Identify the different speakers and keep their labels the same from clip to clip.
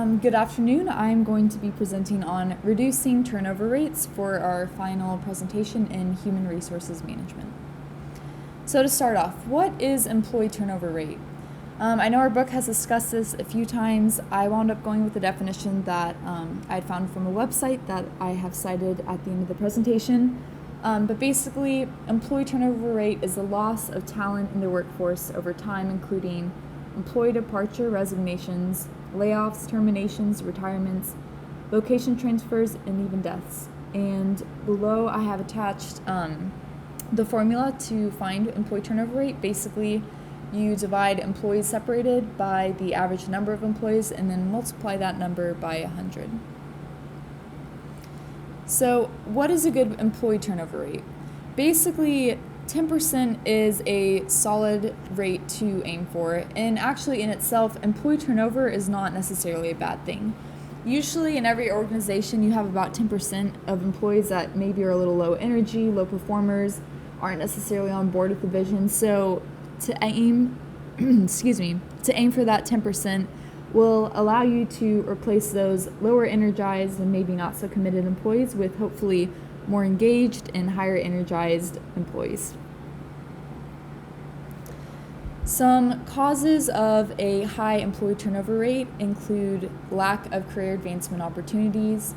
Speaker 1: Good afternoon. I'm going to be presenting on reducing turnover rates for our final presentation in human resources management. So to start off, what is employee turnover rate? I know our book has discussed this a few times. I wound up going with the definition that I had found from a website that I have cited at the end of the presentation. But basically, employee turnover rate is the loss of talent in the workforce over time, including employee departure, resignations, layoffs, terminations, retirements, location transfers, and even deaths. And below I have attached the formula to find employee turnover rate. Basically, you divide employees separated by the average number of employees and then multiply that number by 100. So what is a good employee turnover rate? Basically, 10% is a solid rate to aim for, and actually in itself, employee turnover is not necessarily a bad thing. Usually in every organization, you have about 10% of employees that maybe are a little low energy, low performers, aren't necessarily on board with the vision. So to aim, to aim for that 10% will allow you to replace those lower energized and maybe not so committed employees with hopefully more engaged and higher energized employees. Some causes of a high employee turnover rate include lack of career advancement opportunities.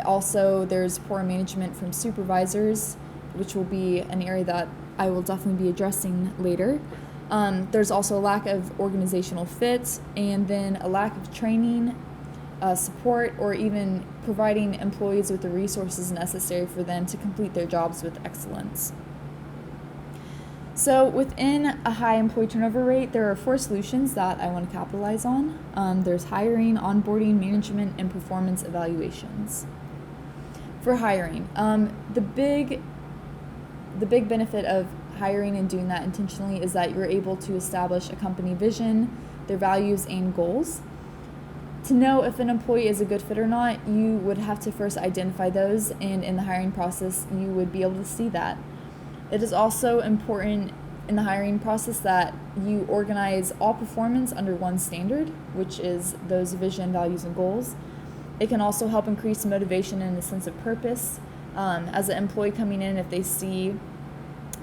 Speaker 1: Also, there's poor management from supervisors, which will be an area that I will definitely be addressing later. There's also a lack of organizational fit, and then a lack of training, support, or even providing employees with the resources necessary for them to complete their jobs with excellence. So within a high employee turnover rate, there are 4 solutions that I want to capitalize on. There's hiring, onboarding, management, and performance evaluations. For hiring, the big benefit of hiring and doing that intentionally is that you're able to establish a company vision, their values, and goals. To know if an employee is a good fit or not, you would have to first identify those, and in the hiring process, you would be able to see that. It is also important in the hiring process that you organize all performance under one standard, which is those vision, values, and goals. It can also help increase motivation and a sense of purpose. As an employee coming in, if they see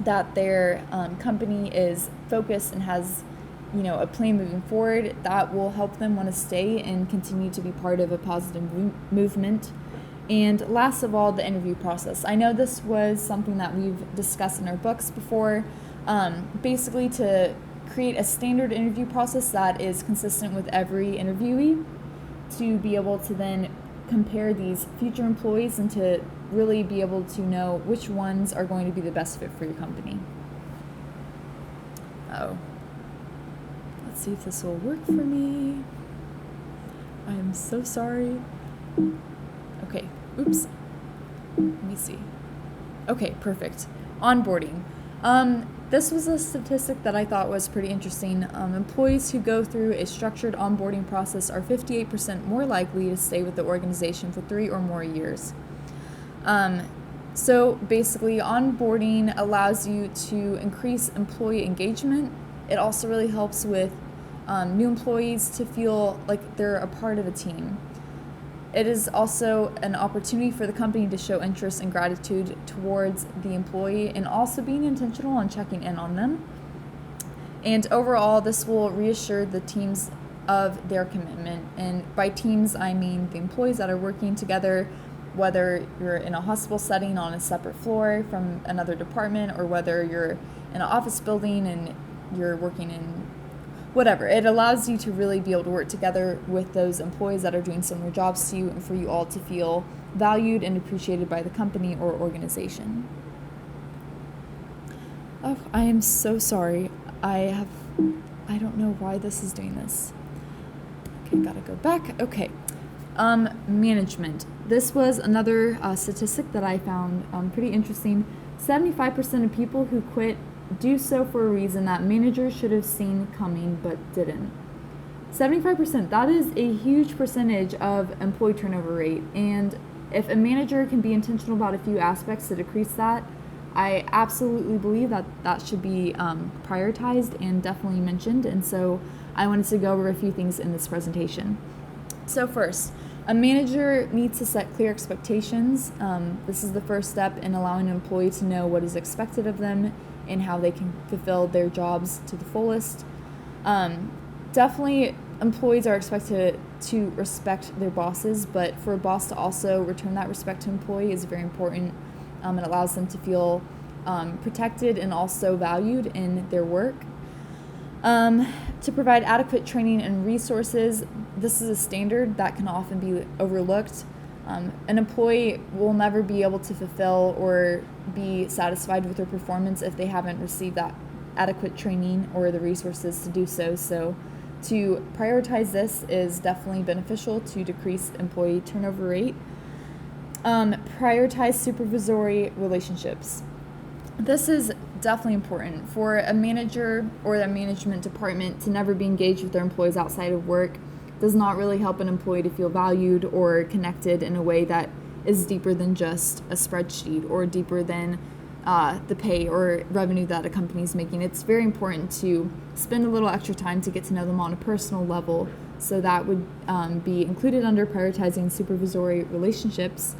Speaker 1: that their company is focused and has a plan moving forward, that will help them want to stay and continue to be part of a positive movement. And last of all, the interview process. I know this was something that we've discussed in our books before. Basically, to create a standard interview process that is consistent with every interviewee, to be able to then compare these future employees and to really be able to know which ones are going to be the best fit for your company. Let's see if this will work for me. I am so sorry. Okay, oops. Let me see. Okay, perfect. Onboarding. This was a statistic that I thought was pretty interesting. Employees who go through a structured onboarding process are 58% more likely to stay with the organization for 3 or more years. So basically, onboarding allows you to increase employee engagement. It also really helps with new employees to feel like they're a part of a team. It is also an opportunity for the company to show interest and gratitude towards the employee and also being intentional on checking in on them. And overall, this will reassure the teams of their commitment. And by teams, I mean the employees that are working together, whether you're in a hospital setting on a separate floor from another department, or whether you're in an office building and you're working in whatever. It allows you to really be able to work together with those employees that are doing similar jobs to you, and for you all to feel valued and appreciated by the company or organization. Oh, I am so sorry. I don't know why this is doing this. Okay, gotta go back. Okay. Management. This was another statistic that I found pretty interesting. 75% of people who quit do so for a reason that managers should have seen coming but didn't. 75%, that is a huge percentage of employee turnover rate. And if a manager can be intentional about a few aspects to decrease that, I absolutely believe that that should be prioritized and definitely mentioned. And so I wanted to go over a few things in this presentation. So first, a manager needs to set clear expectations. This is the first step in allowing an employee to know what is expected of them and how they can fulfill their jobs to the fullest. Definitely, employees are expected to respect their bosses, but for a boss to also return that respect to an employee is very important. It allows them to feel protected and also valued in their work. To provide adequate training and resources, this is a standard that can often be overlooked. An employee will never be able to fulfill or be satisfied with their performance if they haven't received that adequate training or the resources to do so. So to prioritize this is definitely beneficial to decrease employee turnover rate. Prioritize supervisory relationships. This is definitely important for a manager or the management department to never be engaged with their employees outside of work. Does not really help an employee to feel valued or connected in a way that is deeper than just a spreadsheet or deeper than the pay or revenue that a company is making. It's very important to spend a little extra time to get to know them on a personal level. So that would be included under prioritizing supervisory relationships.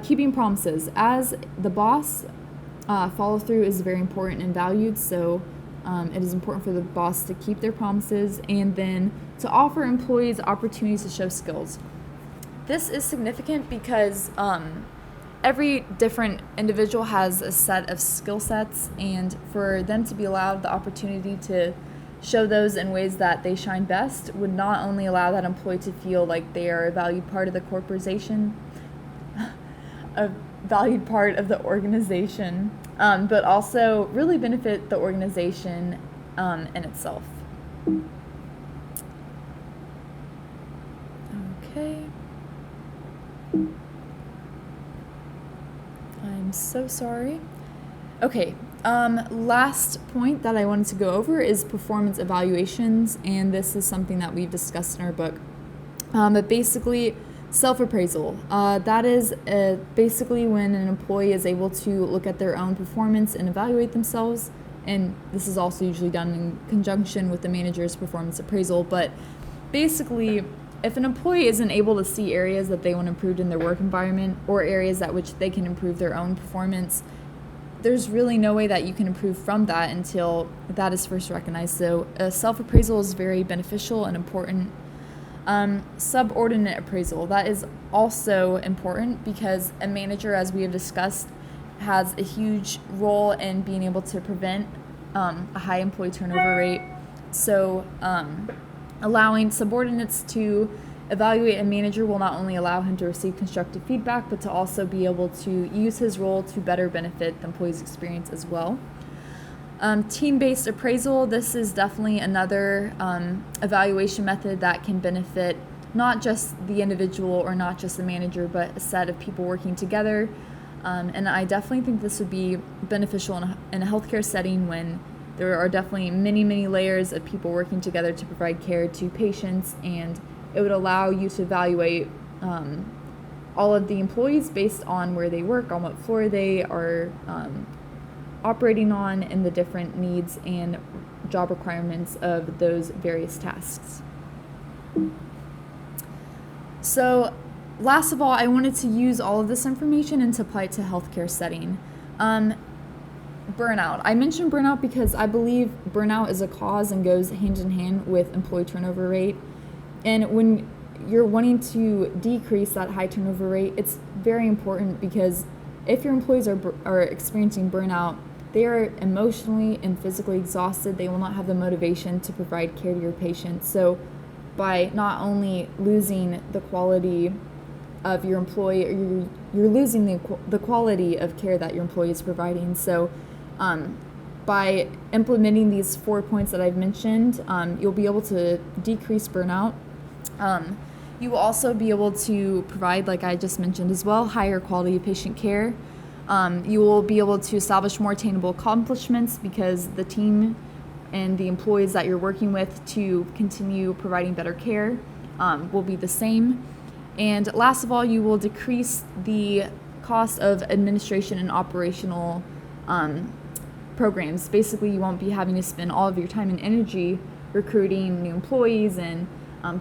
Speaker 1: Keeping promises. As the boss, follow through is very important and valued, so it is important for the boss to keep their promises and then to offer employees opportunities to show skills. This is significant because every different individual has a set of skill sets, and for them to be allowed the opportunity to show those in ways that they shine best would not only allow that employee to feel like they are a valued part of the corporation, a valued part of the organization, but also really benefit the organization in itself. Okay. I'm so sorry. Okay, last point that I wanted to go over is performance evaluations, and this is something that we've discussed in our book. But basically, self-appraisal. That is basically when an employee is able to look at their own performance and evaluate themselves, and this is also usually done in conjunction with the manager's performance appraisal. But basically, if an employee isn't able to see areas that they want improved in their work environment or areas at which they can improve their own performance, there's really no way that you can improve from that until that is first recognized. So self-appraisal is very beneficial and important. Subordinate appraisal, that is also important because a manager, as we have discussed, has a huge role in being able to prevent a high employee turnover rate. So allowing subordinates to evaluate a manager will not only allow him to receive constructive feedback, but to also be able to use his role to better benefit the employee's experience as well. Team-based appraisal, this is definitely another evaluation method that can benefit not just the individual or not just the manager, but a set of people working together. And I definitely think this would be beneficial in a healthcare setting when there are definitely many, many layers of people working together to provide care to patients, and it would allow you to evaluate all of the employees based on where they work, on what floor they are operating on, and the different needs and job requirements of those various tasks. So last of all, I wanted to use all of this information and to apply it to healthcare setting. Burnout. I mentioned burnout because I believe burnout is a cause and goes hand in hand with employee turnover rate. And when you're wanting to decrease that high turnover rate, it's very important because if your employees are experiencing burnout, they are emotionally and physically exhausted. They will not have the motivation to provide care to your patients. So by not only losing the quality of your employee, you're losing the quality of care that your employee is providing. So by implementing these 4 points that I've mentioned, you'll be able to decrease burnout. You will also be able to provide, like I just mentioned as well, higher quality of patient care. You will be able to establish more attainable accomplishments because the team and the employees that you're working with to continue providing better care will be the same. And last of all, you will decrease the cost of administration and operational programs. Basically, you won't be having to spend all of your time and energy recruiting new employees and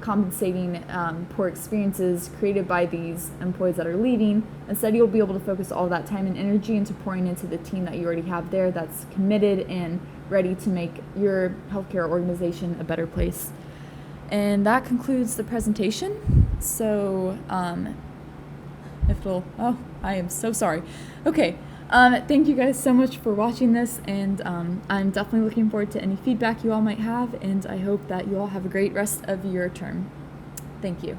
Speaker 1: compensating poor experiences created by these employees that are leaving. Instead, you'll be able to focus all that time and energy into pouring into the team that you already have there that's committed and ready to make your healthcare organization a better place. And that concludes the presentation. So, I am so sorry. Okay, thank you guys so much for watching this, and I'm definitely looking forward to any feedback you all might have, and I hope that you all have a great rest of your term. Thank you.